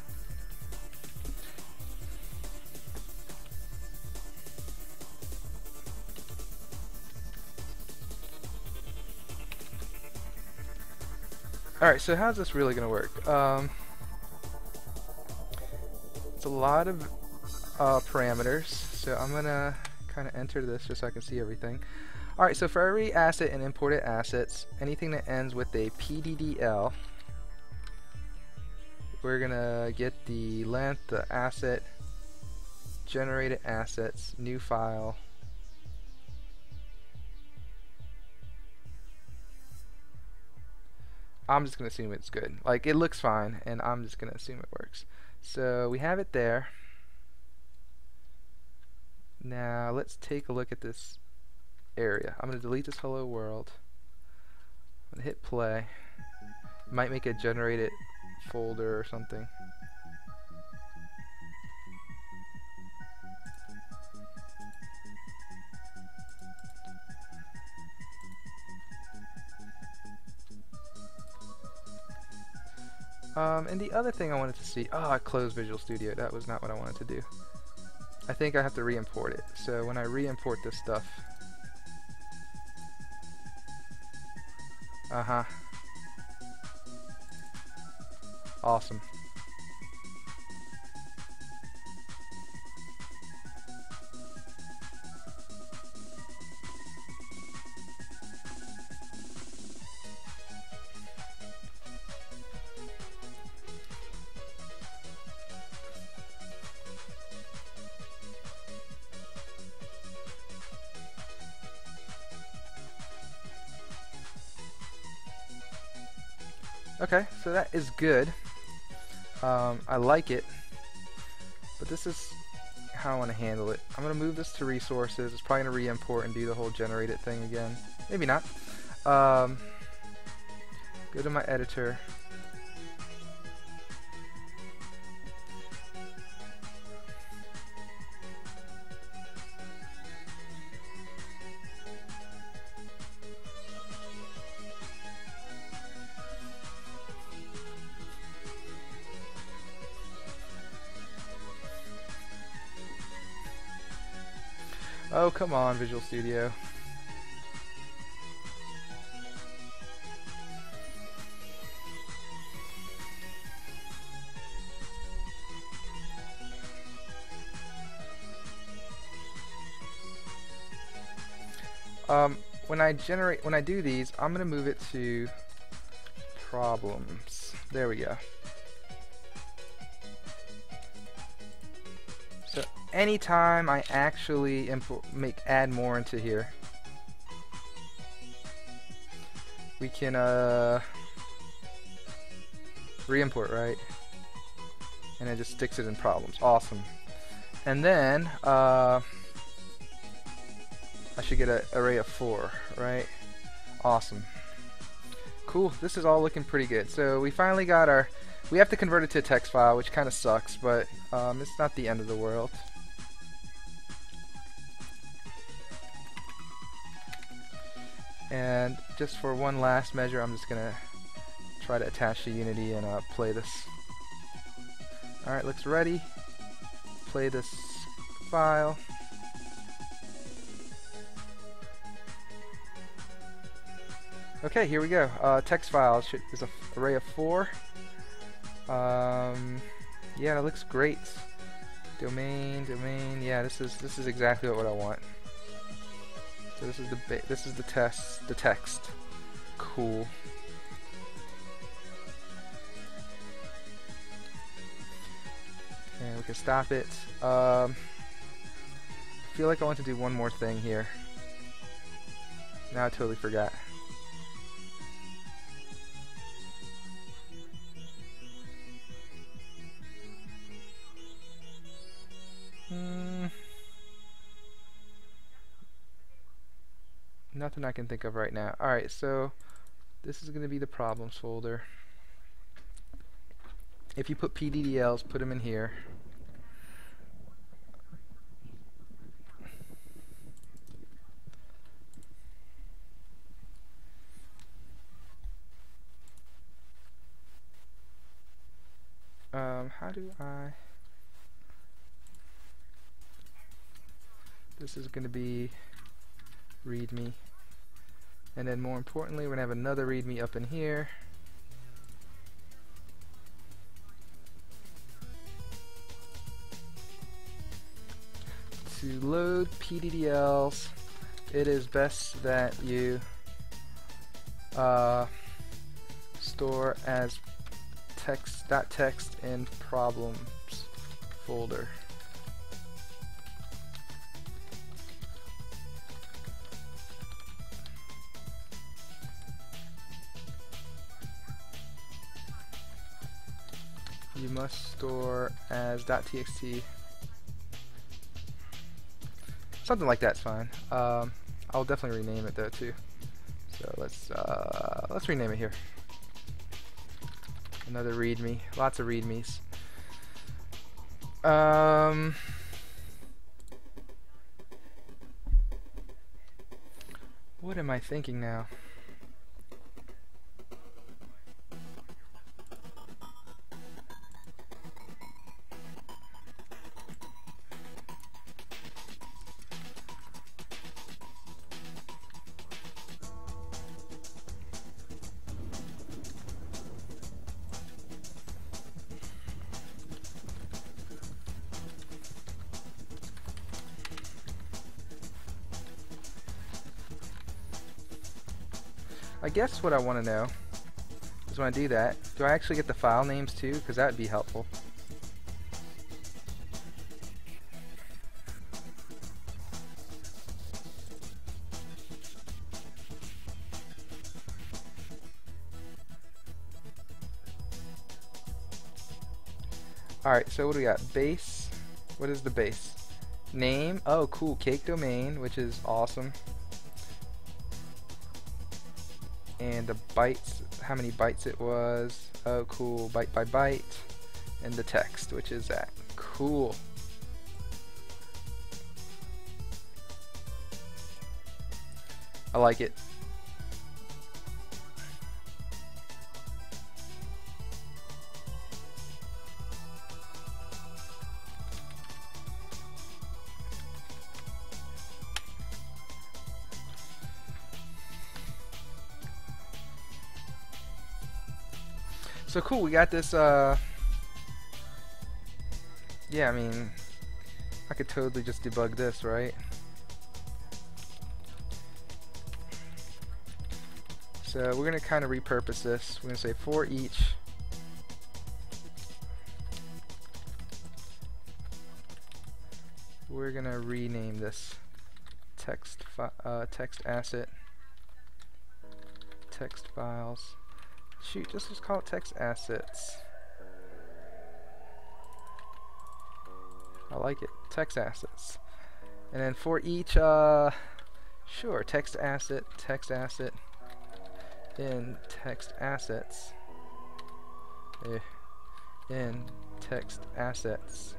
S1: Alright, so how's this really going to work? It's a lot of parameters, so I'm going to kind of enter this just so I can see everything. Alright, so for every asset and imported assets, anything that ends with a PDDL, we're going to get the length, the asset, generated assets, new file. I'm just going to assume it's good. Like, it looks fine, and I'm just going to assume it works. So we have it there. Now let's take a look at this area. I'm going to delete this hello world. I'm going to hit play. Might make a generated folder or something. And the other thing I wanted to see, I closed Visual Studio. That was not what I wanted to do. I think I have to re-import it. So when I re-import this stuff, awesome. Okay, so that is good. I like it, but this is how I want to handle it. I'm going to move this to resources. It's probably going to re-import and do the whole generated thing again. Maybe not. Go to my editor. Oh, come on, Visual Studio. When I do these, I'm gonna move it to problems. There we go. So anytime I actually add more into here, we can re-import, right? And it just sticks it in problems. Awesome. And then I should get an array of 4, right? Awesome. Cool. This is all looking pretty good. So we finally got our... We have to convert it to a text file, which kind of sucks, but it's not the end of the world. And just for one last measure, I'm just going to try to attach to Unity and play this. Alright, looks ready. Play this file. Okay, here we go. Text file is an array of 4. Yeah, that looks great. Domain. Yeah, this is exactly what I want. So this is the text. Cool. And we can stop it. feel like I want to do one more thing here. Now I totally forgot. Nothing I can think of right now. Alright, so this is going to be the problems folder. If you put PDDLs, put them in here. How do I... This is going to be README. And then more importantly, we're going to have another README up in here. To load PDDLs, it is best that you store as text in problems folder. You must store as .txt. Something like that's fine. I'll definitely rename it though too. So let's rename it here. Another README. Lots of READMEs. What am I thinking now? I guess what I want to know is when I do that, do I actually get the file names too? Because that would be helpful. Alright, so what do we got? Base. What is the base? Name. Oh, cool. Cake domain, which is awesome. And the bytes, how many bytes it was. Oh, cool. Byte by byte. And the text, which is that. Cool. I like it. So cool, we got this, yeah, I mean, I could totally just debug this, right? So we're going to kind of repurpose this. We're going to say for each we're going to rename this text asset, text files. Shoot, just call it text assets. I like it. Text assets. And then for each, sure, text asset, in text assets, in text assets.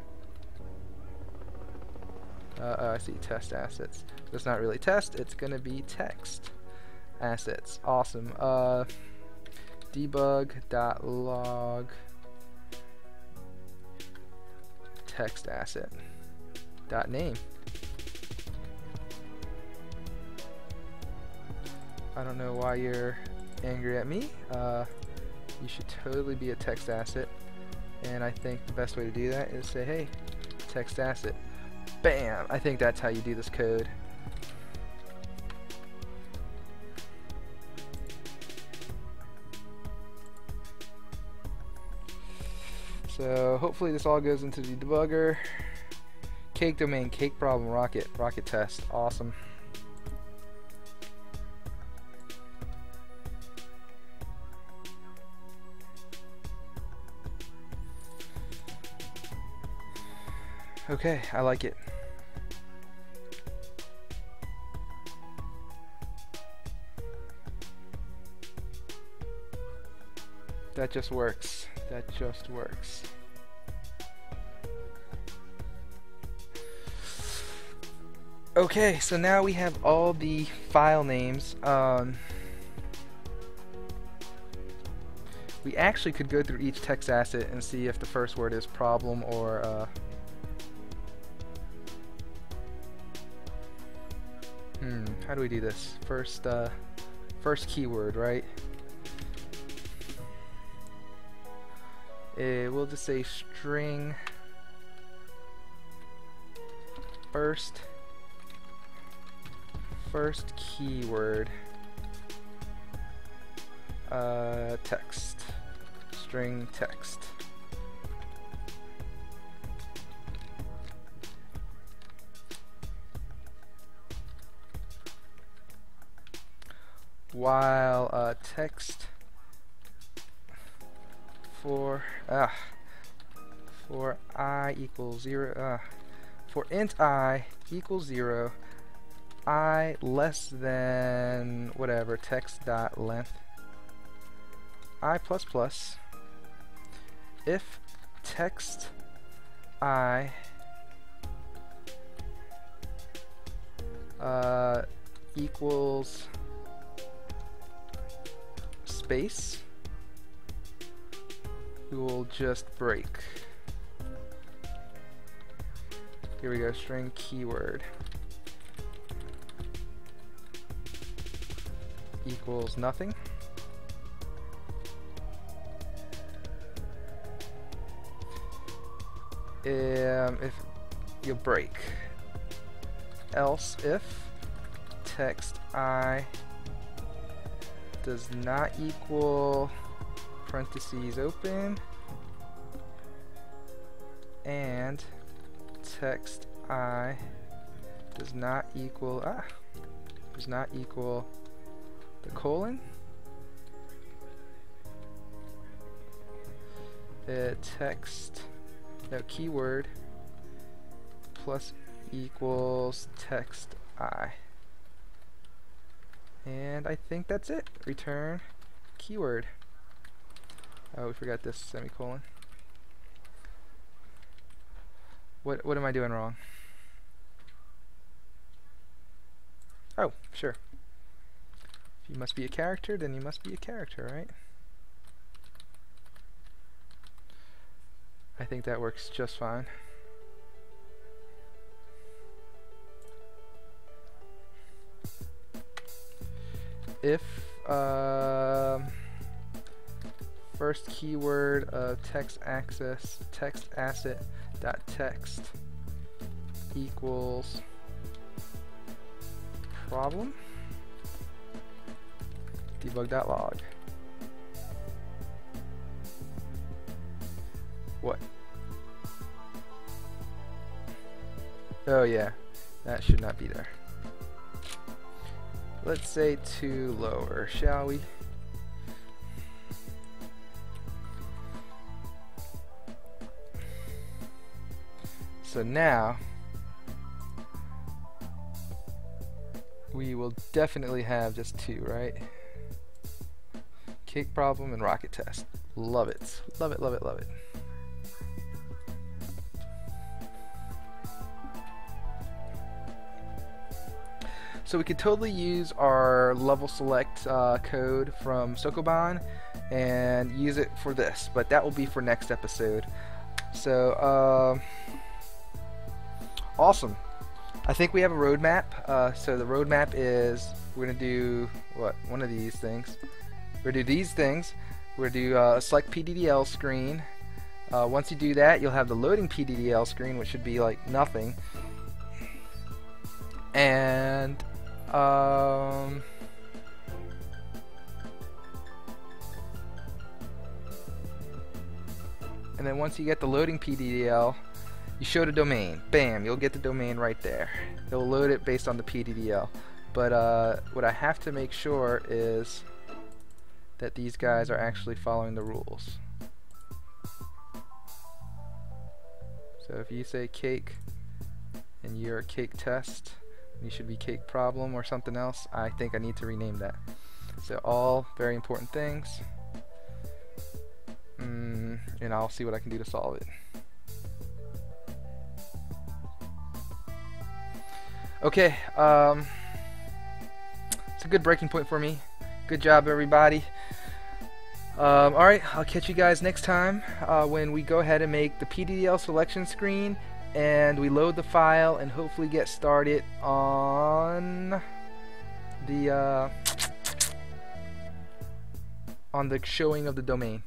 S1: I see test assets. It's not really test, it's gonna be text assets. Awesome. Debug.log text asset .name. I don't know why you're angry at me. You should totally be a text asset, and I think the best way to do that is say, hey, text asset. Bam! I think that's how you do this code. So hopefully this all goes into the debugger. cake domain, cake problem, rocket test. Awesome. Okay, I like it. That just works. That just works. Okay, so now we have all the file names. We actually could go through each text asset and see if the first word is problem or how do we do this? First keyword, right? We'll just say string first keyword text, string text. While text for I equals 0, for int I equals 0, I less than whatever, text dot length I plus plus, if text I equals space, we will just break. Here we go, string keyword equals nothing. If you break, else if text I does not equal parentheses open and text I does not equal the colon, keyword plus equals text I, and I think that's it. Return keyword. Oh, we forgot this semicolon. What am I doing wrong? Oh, sure. If you must be a character, then you must be a character, right? I think that works just fine. If first keyword of text asset dot text equals problem, debug.log. What? Oh yeah, that should not be there. Let's say to lower, shall we? So now we will definitely have just two, right? Cake problem and rocket test. Love it. Love it, love it, love it. So we could totally use our level select code from Sokoban and use it for this, but that will be for next episode. So awesome. I think we have a roadmap. So the roadmap is we're gonna do what? One of these things. We're gonna do these things. We're gonna do a select PDDL screen. Once you do that, you'll have the loading PDDL screen, which should be like nothing. And then once you get the loading PDDL, you show the domain. Bam, you'll get the domain right there. It'll load it based on the PDDL. But what I have to make sure is that these guys are actually following the rules. So if you say cake and you're a cake test, you should be cake problem or something else. I think I need to rename that. So all very important things. And I'll see what I can do to solve it. Okay, it's a good breaking point for me. Good job, everybody. Alright, I'll catch you guys next time when we go ahead and make the PDDL selection screen and we load the file and hopefully get started on the showing of the domain.